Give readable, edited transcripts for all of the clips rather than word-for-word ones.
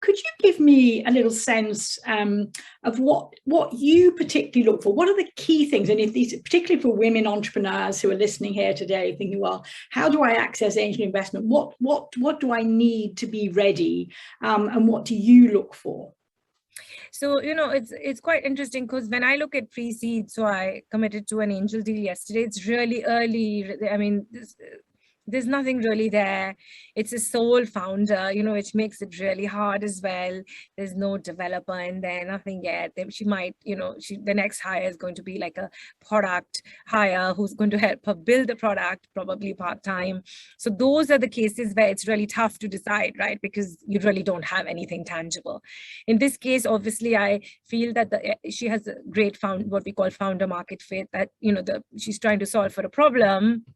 Could you give me a little sense of what you particularly look for? What are the key things? And if these, particularly for women entrepreneurs who are listening here today, thinking, well, how do I access angel investment? What do I need to be ready? And what do you look for? So, it's quite interesting because when I look at pre-seed, so I committed to an angel deal yesterday. It's really early. I mean, there's nothing really there. It's a sole founder, which makes it really hard as well. There's no developer in there, nothing yet. She might, the next hire is going to be like a product hire who's going to help her build the product, probably part-time. So those are the cases where it's really tough to decide, right? Because you really don't have anything tangible. In this case, obviously, I feel that she has a great what we call founder market fit, that, she's trying to solve for a problem.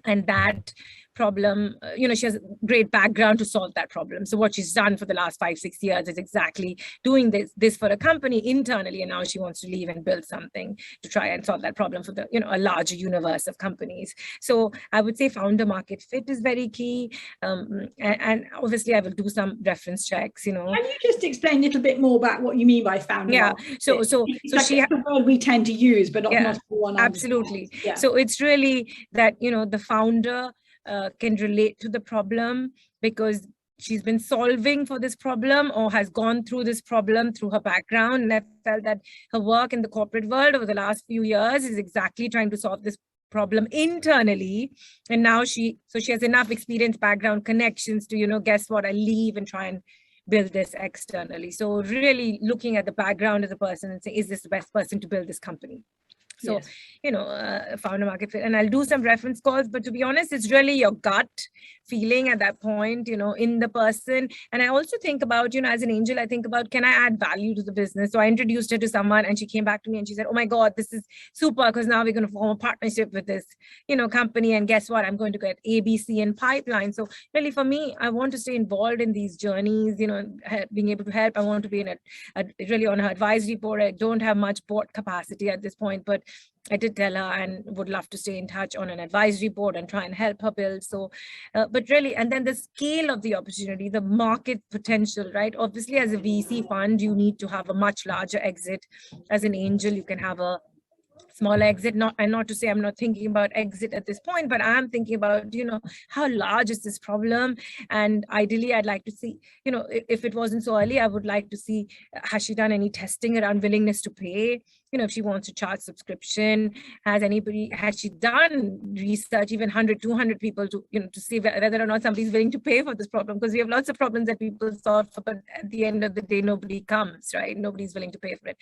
And that problem, she has a great background to solve that problem. So what she's done for the last 5-6 years is exactly doing this for a company internally, and now she wants to leave and build something to try and solve that problem for the a larger universe of companies. So I would say founder market fit is very key, and obviously I will do some reference checks. Can you just explain a little bit more about what you mean by founder market fit? So like she the word we tend to use, but not everyone absolutely. So it's really that the founder can relate to the problem because she's been solving for this problem or has gone through this problem through her background. And I felt that her work in the corporate world over the last few years is exactly trying to solve this problem internally. And now she has enough experience, background, connections to, guess what, I leave and try and build this externally. So really looking at the background of the person and saying, is this the best person to build this company? So, founder market fit, and I'll do some reference calls, but to be honest, it's really your gut feeling at that point, in the person. And I also think about, as an angel, I think about, can I add value to the business? So I introduced her to someone and she came back to me and she said, oh my God, this is super, because now we're going to form a partnership with this, company. And guess what? I'm going to get ABC in pipeline. So really for me, I want to stay involved in these journeys, being able to help. I want to be in really on her advisory board. I don't have much board capacity at this point, but I did tell her and would love to stay in touch on an advisory board and try and help her build. So, but really, and then the scale of the opportunity, the market potential, right? Obviously, as a VC fund, you need to have a much larger exit. As an angel, you can have a small exit, not to say I'm not thinking about exit at this point, but I'm thinking about, how large is this problem? And ideally, I'd like to see, if it wasn't so early, I would like to see, has she done any testing around willingness to pay? If she wants to charge subscription, has she done research, even 100, 200 people to see whether or not somebody's willing to pay for this problem? Because we have lots of problems that people solve for, but at the end of the day, nobody comes, right? Nobody's willing to pay for it.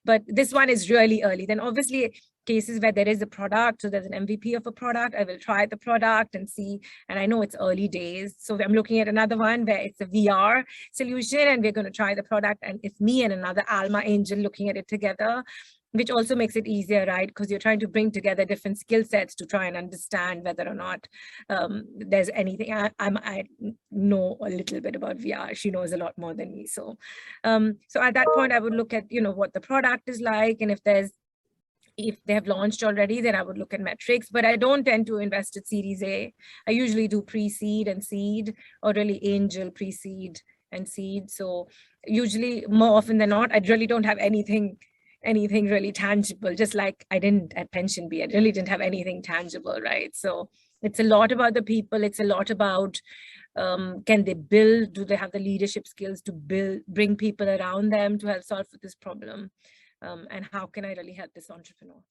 But this one is really early. Then obviously cases where there is a product, so there's an MVP of a product, I will try the product and see, and I know it's early days. So I'm looking at another one where it's a VR solution and we're going to try the product, and it's me and another Alma angel looking at it together, which also makes it easier, right? Because you're trying to bring together different skill sets to try and understand whether or not there's anything. I know a little bit about VR. She knows a lot more than me. So at that point, I would look at, what the product is like. And if they have launched already, then I would look at metrics, but I don't tend to invest at Series A. I usually do pre-seed and seed, or really angel, pre-seed and seed. So usually, more often than not, I really don't have anything really tangible, just like I didn't at Pension B. I really didn't have anything tangible, right? So it's a lot about the people. It's a lot about, can they build? Do they have the leadership skills to bring people around them to help solve this problem? And how can I really help this entrepreneur?